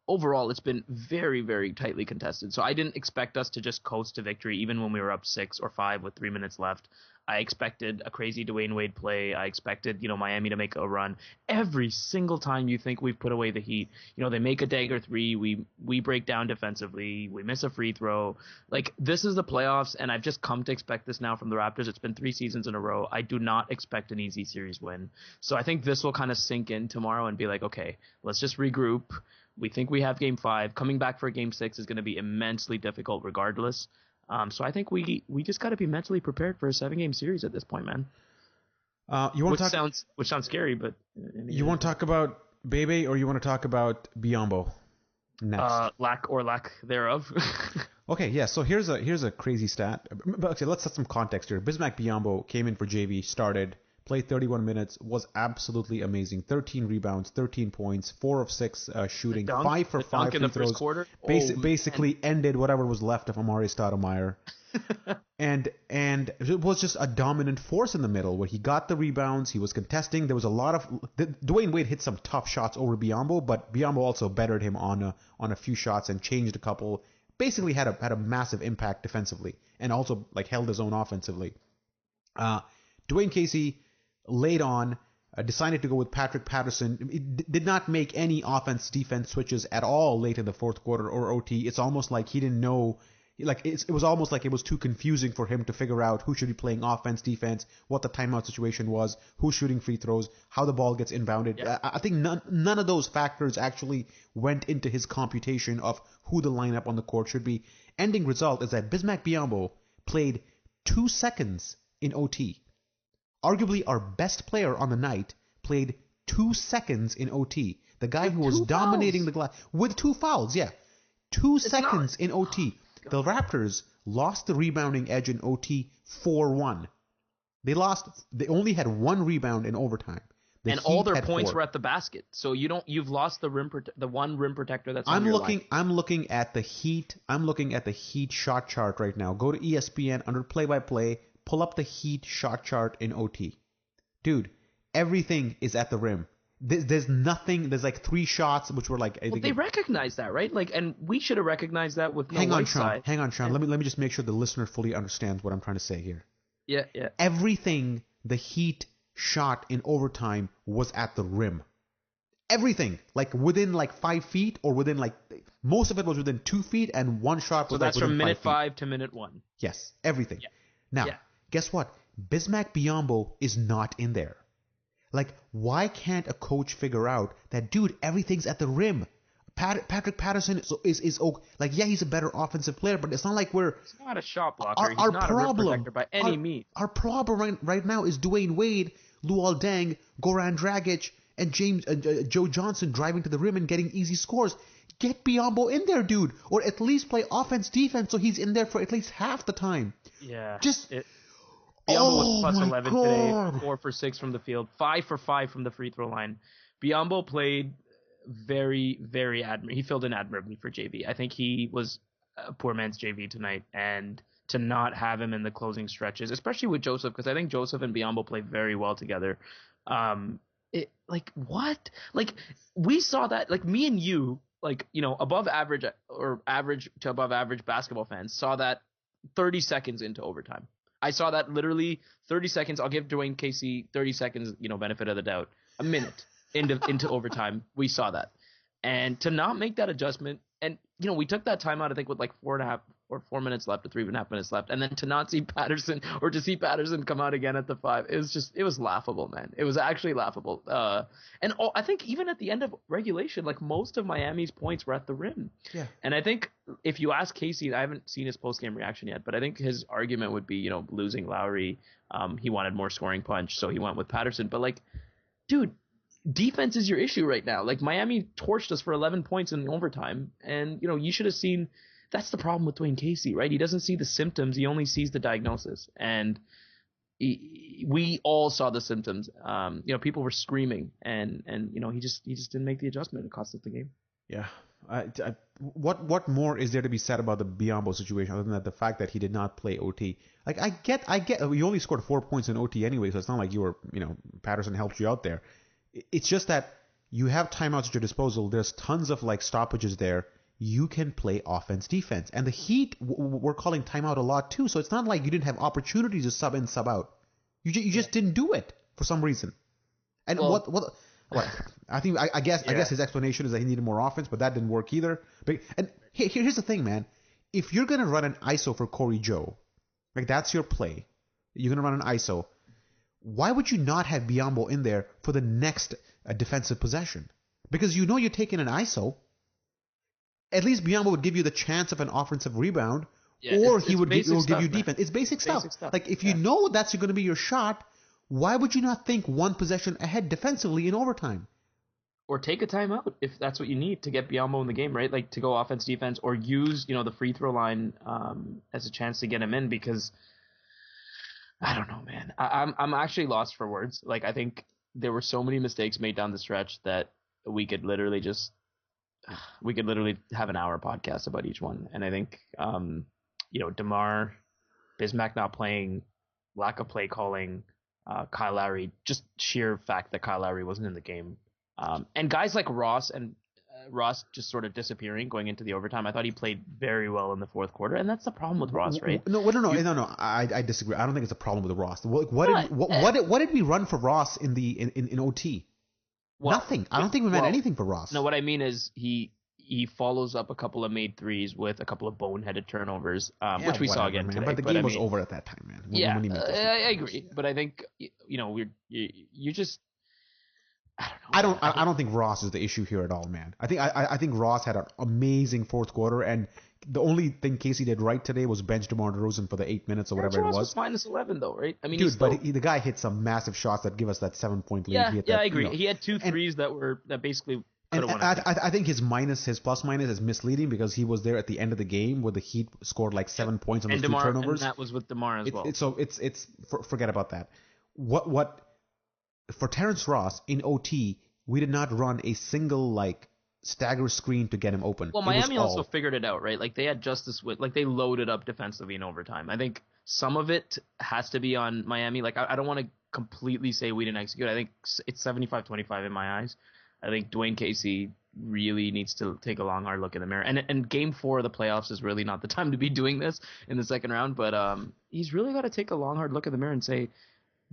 overall, it's been very, very tightly contested. So I didn't expect us to just coast to victory, even when we were up 6 or 5 with 3 minutes left. I expected a crazy Dwayne Wade play. I expected, Miami to make a run. Every single time you think we've put away the Heat, they make a dagger 3. We break down defensively. We miss a free throw. Like, this is the playoffs, and I've just come to expect this now from the Raptors. It's been 3 seasons in a row. I do not expect an easy series win. So I think this will kind of sink in tomorrow and be like, okay, let's just regroup. We think we have Game 5. Coming back for Game 6 is going to be immensely difficult regardless. So I think we just got to be mentally prepared for a 7-game series at this point, man. Which sounds scary, but you want to talk about Bebe or you want to talk about Biyombo next? Lack thereof. Okay, yeah. So here's a crazy stat. Okay, let's set some context here. Bismack Biyombo came in for JV, started, played 31 minutes, was absolutely amazing. 13 rebounds, 13 points, 4 of 6 shooting, 5 for 5 free throws. Quarter. Basically ended whatever was left of Amari Stoudemire. and it was just a dominant force in the middle where he got the rebounds, he was contesting. There was a lot of Dwayne Wade hit some tough shots over Biyombo, but Biyombo also bettered him on a few shots and changed a couple. Basically had a massive impact defensively and also like held his own offensively. Dwane Casey laid on, decided to go with Patrick Patterson. It did not make any offense-defense switches at all late in the fourth quarter or OT. It's almost like he didn't know. Like it was almost like it was too confusing for him to figure out who should be playing offense, defense, what the timeout situation was, who's shooting free throws, how the ball gets inbounded. Yeah. I think none of those factors actually went into his computation of who the lineup on the court should be. Ending result is that Bismack Biyombo played 2 seconds in OT. Arguably our best player on the night played 2 seconds in OT. The guy who was dominating the glass with 2 fouls, yeah. 2 seconds in OT. The Raptors lost the rebounding edge in OT 4-1. They only had 1 rebound in overtime. And all their points were at the basket. So you've lost the one rim protector that's on your line. I'm looking at the Heat. I'm looking at the Heat shot chart right now. Go to ESPN under play-by-play. Pull up the Heat shot chart in OT. Dude, everything is at the rim. There's nothing. There's like 3 shots which were like. They recognize that, right? Like, and we should have recognized that with no Hang on, Sean. Let me just make sure the listener fully understands what I'm trying to say here. Yeah. Everything the Heat shot in overtime was at the rim. Everything, like within like 5 feet or within like most of it was within 2 feet, and 1 shot was. So that's like from minute 5 to minute 1. Yes, everything. Yeah. Now, guess what? Bismack Biyombo is not in there. Like, why can't a coach figure out that, dude, everything's at the rim? Patrick Patterson is like, yeah, he's a better offensive player, but it's not like we're... He's not a shot blocker. He's not a rim protector by any means. Our problem right now is Dwayne Wade, Luol Deng, Goran Dragic, and Joe Johnson driving to the rim and getting easy scores. Get Biyombo in there, dude. Or at least play offense-defense so he's in there for at least half the time. Yeah. Biyombo was plus 11 today, 4 for 6 from the field, 5 for 5 from the free throw line. Biyombo played very, very he filled in admirably for JV. I think he was a poor man's JV tonight, and to not have him in the closing stretches, especially with Joseph, because I think Joseph and Biyombo play very well together. Like what? Like we saw that. Like me and you, like above average or average to above average basketball fans saw that 30 seconds into overtime. I saw that literally 30 seconds. I'll give Dwane Casey 30 seconds, benefit of the doubt. A minute into overtime, we saw that. And to not make that adjustment, and we took that timeout, I think, with like 4.5 or 4 minutes left or 3.5 minutes left, and then to not see Patterson or to see Patterson come out again at the 5, it was laughable, man. It was actually laughable. I think even at the end of regulation, like most of Miami's points were at the rim. Yeah. And I think if you ask Casey, I haven't seen his post game reaction yet, but I think his argument would be, losing Lowry, he wanted more scoring punch, so he went with Patterson. But like, dude, defense is your issue right now. Like Miami torched us for 11 points in overtime, and you should have seen. That's the problem with Dwane Casey, right? He doesn't see the symptoms; he only sees the diagnosis. And we all saw the symptoms. People were screaming, and he just didn't make the adjustment. It cost us the game. Yeah. What more is there to be said about the Biyombo situation other than that the fact that he did not play OT? Like I get. You only scored 4 points in OT anyway, so it's not like you were Patterson helped you out there. It's just that you have timeouts at your disposal. There's tons of like stoppages there. You can play offense, defense. And the Heat were calling timeout a lot too, so it's not like you didn't have opportunities to sub in, sub out. You just didn't do it for some reason. And what I guess his explanation is that he needed more offense, but that didn't work either. And here's the thing, man. If you're going to run an ISO for Corey Joe, like that's your play, you're going to run an ISO, why would you not have Biyombo in there for the next defensive possession? Because you're taking an ISO. At least Biyombo would give you the chance of an offensive rebound, or he would give you defense. It's basic stuff. Like if you know that's going to be your shot, why would you not think one possession ahead defensively in overtime? Or take a timeout if that's what you need to get Biyombo in the game, right? Like to go offense, defense, or use the free throw line as a chance to get him in. Because I don't know, man. I'm actually lost for words. Like I think there were so many mistakes made down the stretch that we could literally have an hour podcast about each one. And I think, DeMar, Bismack not playing, lack of play calling, Kyle Lowry, just sheer fact that Kyle Lowry wasn't in the game. And guys like Ross just sort of disappearing going into the overtime. I thought he played very well in the fourth quarter, and that's the problem with Ross, right? No. I disagree. I don't think it's a problem with Ross. What did we run for Ross in OT? Nothing. I don't think we meant anything for Ross. No, what I mean is he follows up a couple of made threes with a couple of boneheaded turnovers, which we saw again today. But the game was over at that time, man. I agree. But I think you just I don't think Ross is the issue here at all, man. I think Ross had an amazing fourth quarter, and the only thing Casey did right today was bench DeMar DeRozan for the 8 minutes or whatever it was. Was minus 11 though, right? I mean, dude, but the guy hit some massive shots that give us that 7-point lead. I agree. He had 2 threes that basically. And I think his plus minus is misleading because he was there at the end of the game where the Heat scored like 7 points on those 2 turnovers. And that was with DeMar as well. So forget about that. What for Terrence Ross in OT, we did not run a single stagger screen to get him open. Well, Miami also figured it out, right? Like they had justice with, they loaded up defensively in overtime. I think some of it has to be on Miami. Like I don't want to completely say we didn't execute. I think it's 75-25 in my eyes. I think Dwane Casey really needs to take a long, hard look in the mirror. And game 4 of the playoffs is really not the time to be doing this in the second round. But he's really got to take a long, hard look in the mirror and say,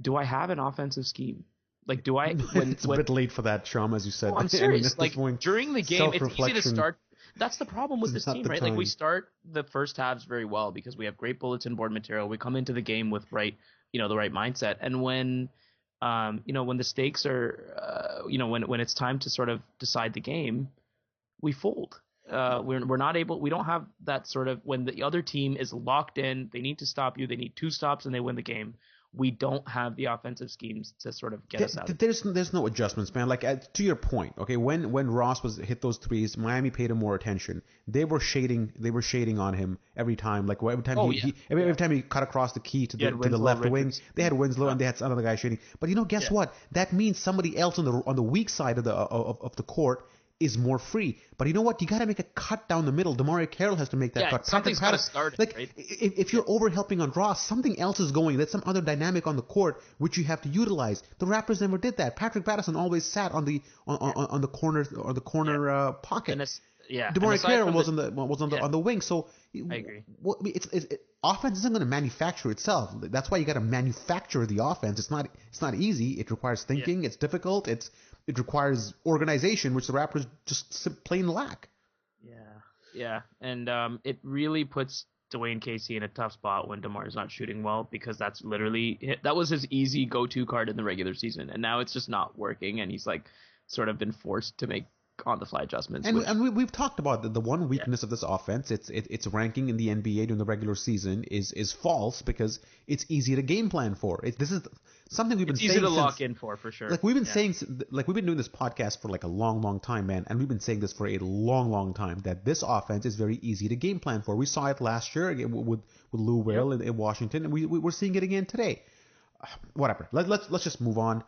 do I have an offensive scheme? Like, do I? It's a bit late for that, Sham, as you said. I'm serious. During the game, it's easy to start. That's the problem with this team, right? Like, we start the first halves very well because we have great bulletin board material. We come into the game with the right mindset. And when, when the stakes are, when it's time to sort of decide the game, we fold. We're not able. We don't have that sort of when the other team is locked in. They need to stop you. They need 2 stops and they win the game. We don't have the offensive schemes to sort of get us out. There's no adjustments, man. To your point, okay, when Ross hit those threes, Miami paid him more attention. They were shading on him every time. Like every time he cut across the key to the left wing, they had Winslow and they had another guy shading. But guess what? That means somebody else on the weak side of the court is more free. But you know what? You got to make a cut down the middle. DeMar Carroll has to make that cut. Something's got to start. Like, right? if you're over helping on draw, something else is going. There's some other dynamic on the court which you have to utilize. The Raptors never did that. Patrick Patterson always sat on the corner or the corner pocket. DeMar Carroll was on the wing. So I agree. Offense isn't going to manufacture itself. That's why you got to manufacture the offense. It's not easy. It requires thinking. It's difficult. It requires organization, which the Raptors just plain lack. Yeah, and it really puts Dwane Casey in a tough spot when DeMar is not shooting well, because that was his easy go-to card in the regular season, and now it's just not working, and he's like sort of been forced to make on-the-fly adjustments. And we've talked about the one weakness of this offense. Its ranking in the NBA during the regular season is false because it's easy to game plan for. This is something we've been saying. It's easy to lock in for sure. Like we've been saying, like we've been doing this podcast for like a long time, man, and we've been saying this for a long time that this offense is very easy to game plan for. We saw it last year with Lou Will in Washington, and we're seeing it again today. Whatever. Let's just move on.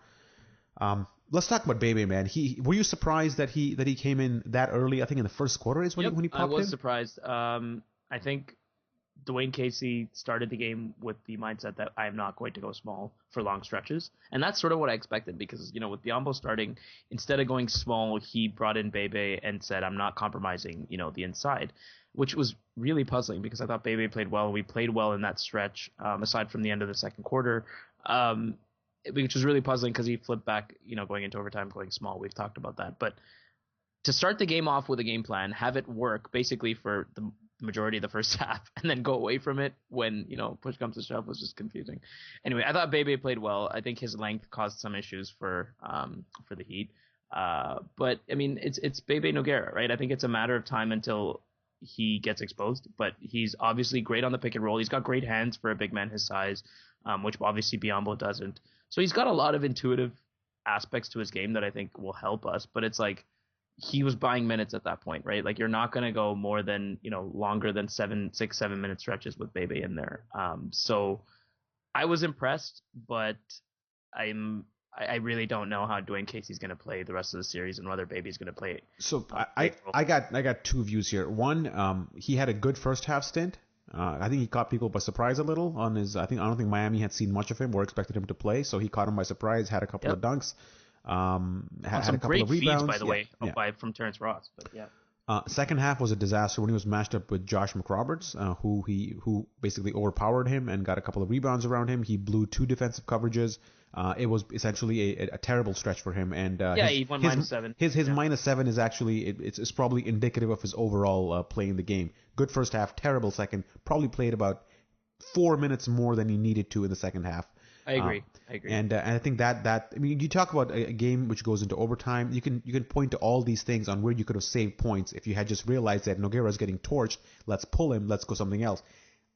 Let's talk about Bebe, man. Were you surprised that he came in that early? I think in the first quarter is when he popped in. I was surprised. I think Dwane Casey started the game with the mindset that I am not going to go small for long stretches, and that's sort of what I expected, because with Biyombo starting, instead of going small, he brought in Bebe and said, "I'm not compromising, the inside," which was really puzzling because I thought Bebe played well. We played well in that stretch, aside from the end of the second quarter. Which was really puzzling because he flipped back, going into overtime, going small. We've talked about that. But to start the game off with a game plan, have it work basically for the majority of the first half, and then go away from it when, push comes to shove, was just confusing. Anyway, I thought Bebe played well. I think his length caused some issues for the Heat. But, I mean, it's Bebe Nogueira, right? I think it's a matter of time until he gets exposed. But he's obviously great on the pick and roll. He's got great hands for a big man his size, which obviously Biyombo doesn't. So he's got a lot of intuitive aspects to his game that I think will help us. But it's like he was buying minutes at that point, right? Like you're not going to go more than, longer than 6, 7 minute stretches with Bebe in there. So I was impressed, but I really don't know how Dwane Casey's going to play the rest of the series and whether Bebe's going to play. So I got two views here. One, he had a good first half stint. I think he caught people by surprise a little on his. I don't think Miami had seen much of him or expected him to play, so he caught him by surprise. Had a couple of dunks. Had a couple of rebounds, feeds, by the way, from Terrence Ross. But second half was a disaster when he was matched up with Josh McRoberts, who basically overpowered him and got a couple of rebounds around him. He blew 2 defensive coverages. It was essentially a terrible stretch for him. And he won -7. His -7 is actually it's probably indicative of his overall play in the game. Good first half, terrible second. Probably played about 4 minutes more than he needed to in the second half. I agree. And I think that I mean, you talk about a game which goes into overtime. You can point to all these things on where you could have saved points if you had just realized that Nogueira is getting torched. Let's pull him. Let's go something else.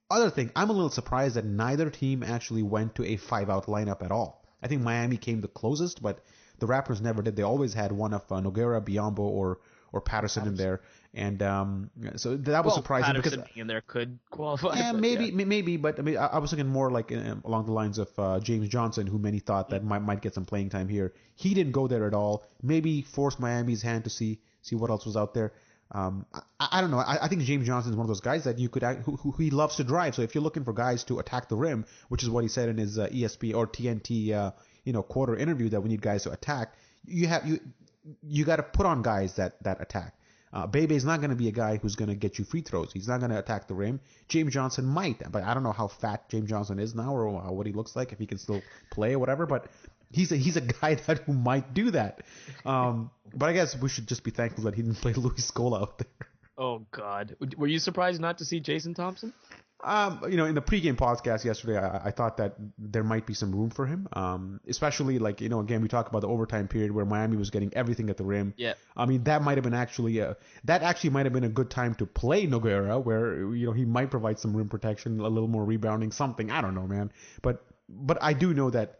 Other thing, I'm a little surprised that neither team actually went to a 5-out lineup at all. I think Miami came the closest, but the Raptors never did. They always had one of Nogueira, Biyombo, or Patterson in there, and so that was surprising Patterson because in there could qualify. Yeah, maybe, but I mean, I was thinking more like along the lines of James Johnson, who many thought that might get some playing time here. He didn't go there at all. Maybe forced Miami's hand to see what else was out there. I don't know. I think James Johnson is one of those guys that you could who he loves to drive. So if you're looking for guys to attack the rim, which is what he said in his ESPN or TNT quarter interview, that we need guys to attack, you got to put on guys that attack. Bebe's not going to be a guy who's going to get you free throws. He's not going to attack the rim. James Johnson might, but I don't know how fat James Johnson is now or what he looks like, if he can still play or whatever. But he's a guy who might do that. But I guess we should just be thankful that he didn't play Luis Scola out there. Oh God, were you surprised not to see Jason Thompson? In the pregame podcast yesterday, I thought that there might be some room for him, especially again, we talk about the overtime period where Miami was getting everything at the rim. Yeah. I mean, that might have been might have been a good time to play Nogueira, where, he might provide some rim protection, a little more rebounding, something. I don't know, man. But I do know that,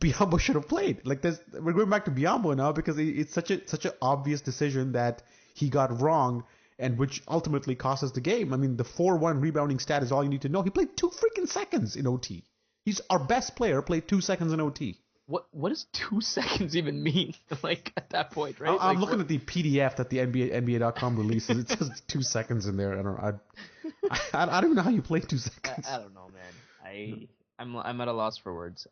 Biyombo should have played. We're going back to Biyombo now because it's such an obvious decision that he got wrong, and which ultimately cost us the game. I mean, the 4-1 rebounding stat is all you need to know. He played 2 freaking seconds in OT. He's our best player, played 2 seconds in OT. what does 2 seconds even mean? Like at that point, right? I'm Like, looking at the PDF that the NBA.com releases. It says 2 seconds in there. I don't even know how you play 2 seconds. I don't know, man. I'm at a loss for words.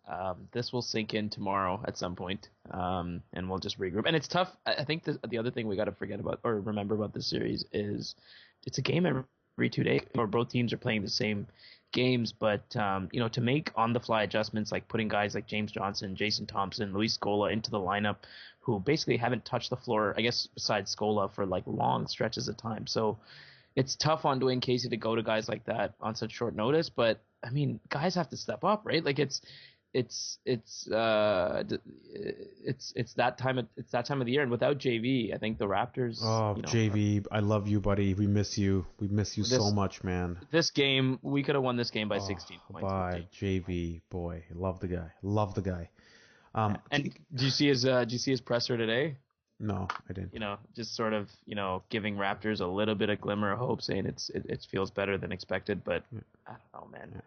This will sink in tomorrow at some point, and we'll just regroup. And it's tough. I think the other thing we got to forget about or remember about this series is it's a game every 2 days, or both teams are playing the same games. But to make on-the-fly adjustments, like putting guys like James Johnson, Jason Thompson, Luis Scola into the lineup, who basically haven't touched the floor, I guess, besides Scola for like long stretches of time. So it's tough on Dwane Casey to go to guys like that on such short notice, but I mean, guys have to step up, right? Like it's that time of the year, and without JV, I think the Raptors. Oh, JV, I love you, buddy. We miss you. We miss you so much, man. This game, we could have won this game by 16 points. By JV, boy, love the guy. Love the guy. And do you see his presser today? No, I didn't. Just sort of, giving Raptors a little bit of glimmer of hope, saying it feels better than expected, but I don't know, man. Yeah.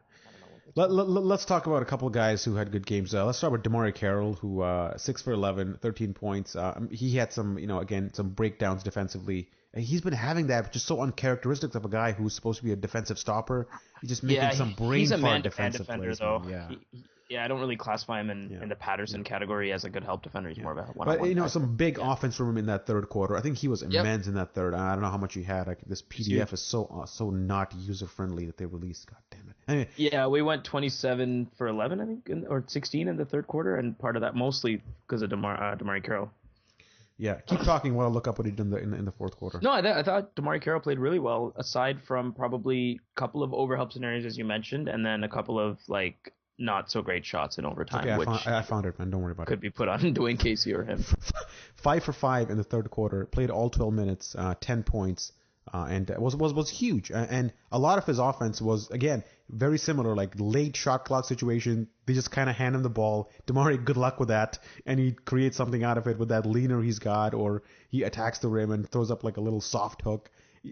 I don't know Let's talk about a couple of guys who had good games. Let's start with DeMar DeRozan, who 6 for 11, 13 points. He had some, again, some breakdowns defensively. He's been having that, just so uncharacteristic of a guy who's supposed to be a defensive stopper. He's just making some brain fart defensive plays. Though. Yeah. I don't really classify him in the Patterson category as a good help defender. He's more of a one-on-one. But some big offense from him in that third quarter. I think he was immense in that third. I don't know how much he had. Like, this PDF is so not user friendly that they released. God damn it. Anyway. Yeah, we went 27 for 11, I think, or 16 in the third quarter, and part of that mostly because of DeMar Carroll. Yeah, keep talking while I look up what he did in the fourth quarter. No, I thought DeMar Carroll played really well, aside from probably a couple of overhelp scenarios, as you mentioned, and then a couple of, like, not so great shots in overtime. Okay, I found it, man. Don't worry about it. Could be put on Dwane Casey or him. 5 for 5 in the third quarter. Played all 12 minutes, 10 points, and was huge. And a lot of his offense was, again, very similar, like late shot clock situation. They just kind of hand him the ball. DeMar, good luck with that, and he creates something out of it with that leaner he's got, or he attacks the rim and throws up like a little soft hook.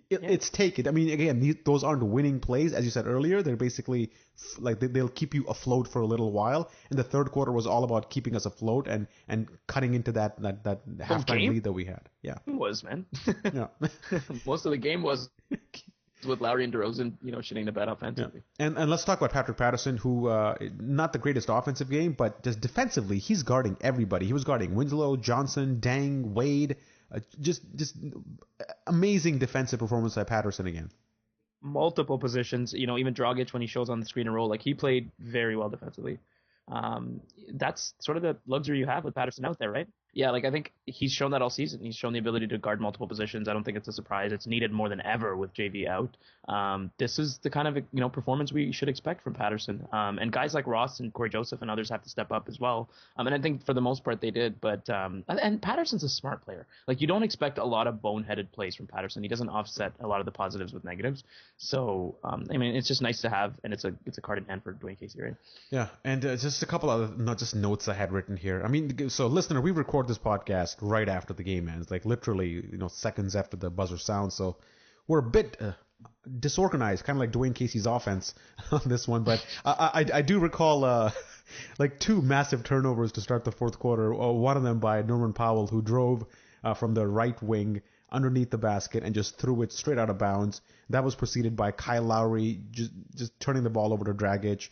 It's take it. I mean, again, those aren't winning plays, as you said earlier. They're basically like they'll keep you afloat for a little while. And the third quarter was all about keeping us afloat and cutting into that halftime lead that we had. Yeah, it was, man. Yeah, most of the game was with Lowry and DeRozan, shitting the bed offensively. Yeah. And let's talk about Patrick Patterson, who not the greatest offensive game, but just defensively, he's guarding everybody. He was guarding Winslow, Johnson, Dang, Wade. Just amazing defensive performance by Patterson again. Multiple positions, even Dragic when he shows on the screen and roll, like he played very well defensively. That's sort of the luxury you have with Patterson out there, right? Yeah, like I think he's shown that all season. He's shown the ability to guard multiple positions. I don't think it's a surprise. It's needed more than ever with JV out. This is the kind of performance we should expect from Patterson. And guys like Ross and Corey Joseph and others have to step up as well. And I think for the most part they did. But and Patterson's a smart player. Like you don't expect a lot of boneheaded plays from Patterson. He doesn't offset a lot of the positives with negatives. So it's just nice to have, and it's a card in hand for Dwane Casey, right? Yeah, and just a couple of not just notes I had written here. I mean, so listener, we record this podcast right after the game ends, like literally, seconds after the buzzer sounds. So we're a bit disorganized, kind of like Dwane Casey's offense on this one. But I do recall like two massive turnovers to start the fourth quarter. One of them by Norman Powell, who drove from the right wing underneath the basket and just threw it straight out of bounds. That was preceded by Kyle Lowry just turning the ball over to Dragic.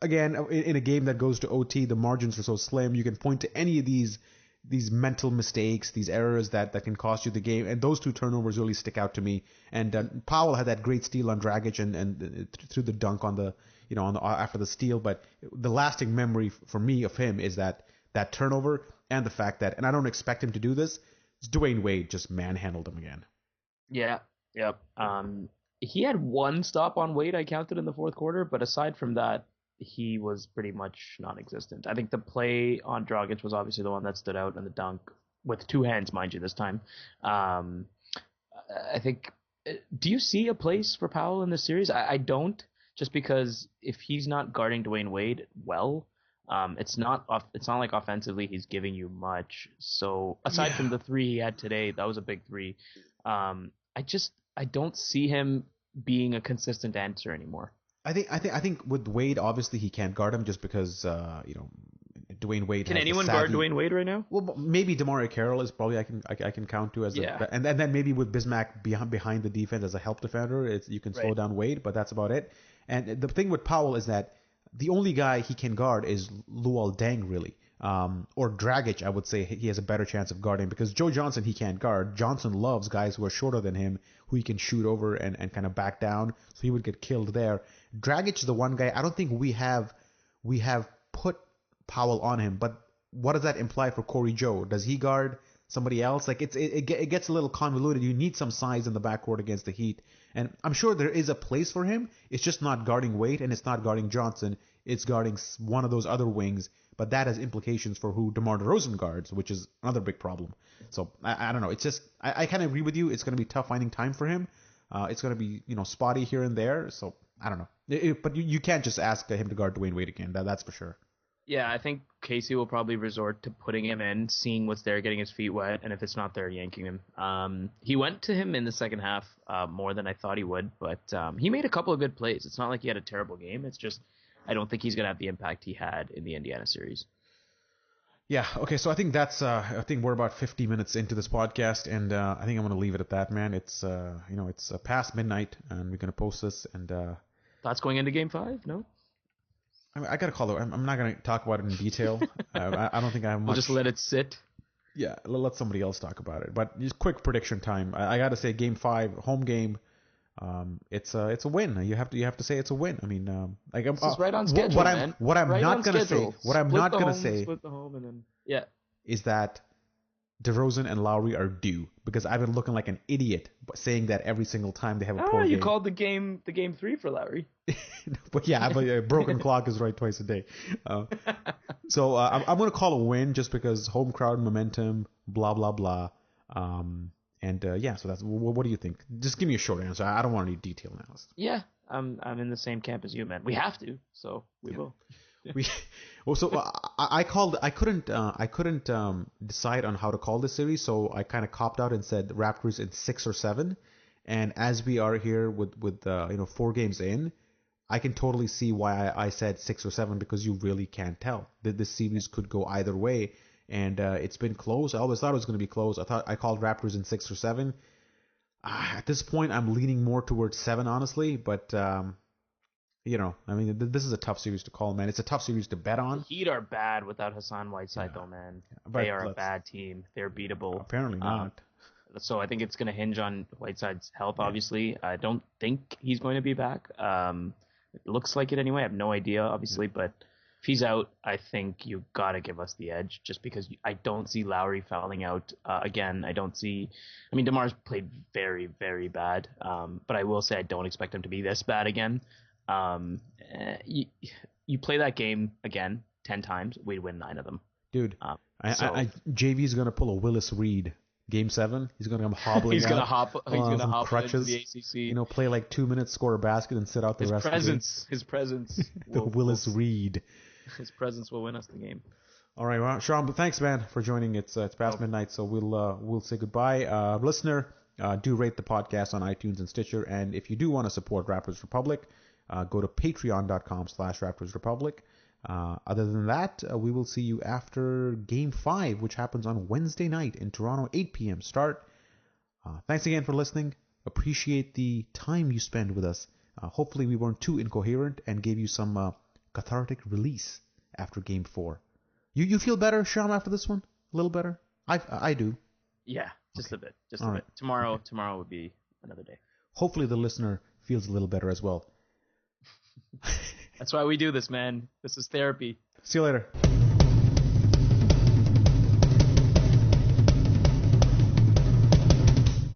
Again, in a game that goes to OT, the margins are so slim. You can point to any of these mental mistakes, these errors that can cost you the game, and those two turnovers really stick out to me. And Powell had that great steal on Dragic and threw the dunk on the after the steal. But the lasting memory for me of him is that turnover and the fact that, and I don't expect him to do this, Dwayne Wade just manhandled him again. Yeah. Yep. He had one stop on Wade I counted in the fourth quarter, but aside from that, he was pretty much non-existent. I think the play on Dragic was obviously the one that stood out, and the dunk with two hands, mind you, this time. I think. Do you see a place for Powell in this series? I don't, just because if he's not guarding Dwayne Wade well, it's not like offensively he's giving you much. So aside from the three he had today, that was a big three. I don't see him being a consistent answer anymore. I think with Wade, obviously he can't guard him just because Dwayne Wade. Can has anyone the guard savvy. Dwayne Wade right now? Well, maybe DeMar Carroll is probably I can count to as and then maybe with Bismack behind the defense as a help defender, you can slow down Wade, but that's about it. And the thing with Powell is that the only guy he can guard is Luol Deng, really. Or Dragic, I would say he has a better chance of guarding, because Joe Johnson he can't guard. Johnson loves guys who are shorter than him, who he can shoot over and kind of back down, so he would get killed there. Dragic is the one guy I don't think we have put Powell on him, but what does that imply for Corey Joe? Does he guard somebody else? Like it gets a little convoluted. You need some size in the backcourt against the Heat, and I'm sure there is a place for him. It's just not guarding Wade, and it's not guarding Johnson. It's guarding one of those other wings, but that has implications for who DeMar DeRozan guards, which is another big problem. So I don't know. It's just I kind of agree with you. It's going to be tough finding time for him. It's going to be spotty here and there. So I don't know. But you can't just ask him to guard Dwayne Wade again. That's for sure. Yeah, I think Casey will probably resort to putting him in, seeing what's there, getting his feet wet, and if it's not there, yanking him. He went to him in the second half more than I thought he would, but he made a couple of good plays. It's not like he had a terrible game. It's just I don't think he's going to have the impact he had in the Indiana series. Yeah, okay, so I think I think we're about 50 minutes into this podcast, and I think I'm going to leave it at that, man. It's, it's past midnight, and we're going to post this, and... Thoughts going into Game 5, no? I got to call it. I'm not going to talk about it in detail. I don't think I have much. We'll just let it sit. Yeah, let somebody else talk about it. But just quick prediction time. I got to say, Game 5, home game. It's a win. You have to say it's a win. I mean, this is right on schedule, man. What I'm not going to say, split the home, and then is that DeRozan and Lowry are due, because I've been looking like an idiot saying that every single time they have a poor game. You called the game 3 for Lowry. But yeah, a broken clock is right twice a day. So I'm going to call a win just because home crowd momentum, blah, blah, blah. So that's what do you think? Just give me a short answer. I don't want any detail analysis. Yeah, I'm in the same camp as you, man. We have to, so we will. I couldn't decide on how to call this series, so I kind of copped out and said Raptors in 6 or 7. And as we are here with 4 games in, I can totally see why I said 6 or 7, because you really can't tell. This series could go either way, and it's been close. I always thought it was going to be close. I called Raptors in 6 or 7. At this point, I'm leaning more towards 7, honestly, but. This is a tough series to call, man. It's a tough series to bet on. The Heat are bad without Hassan Whiteside, though, man. They are a bad team. They're beatable. Apparently not. So I think it's going to hinge on Whiteside's health, obviously. I don't think he's going to be back. It looks like it anyway. I have no idea, obviously. But if he's out, I think you got to give us the edge, just because I don't see Lowry fouling out again. DeMar's played very, very bad. But I will say I don't expect him to be this bad again. You play that game again 10 times, we'd win 9 of them. Dude, JV's going to pull a Willis Reed. Game 7, he's going to come hobbling he's out. He's going to hop crutches, into the ACC. Play like 2 minutes, score a basket, and sit out the rest of the game. His presence. Willis Reed. His presence will win us the game. All right, well, Sean, thanks, man, for joining. It's past midnight, so we'll say goodbye. Listener, do rate the podcast on iTunes and Stitcher, and if you do want to support Raptors Republic, go to patreon.com/Raptors Republic. Other than that, we will see you after Game 5, which happens on Wednesday night in Toronto, 8 p.m. start. Thanks again for listening. Appreciate the time you spend with us. Hopefully we weren't too incoherent and gave you some cathartic release after Game 4. You feel better, Sham, after this one? A little better? I do. Yeah, just a bit. A bit. Tomorrow would be another day. Hopefully the listener feels a little better as well. That's why we do this, man. This is therapy. See you later.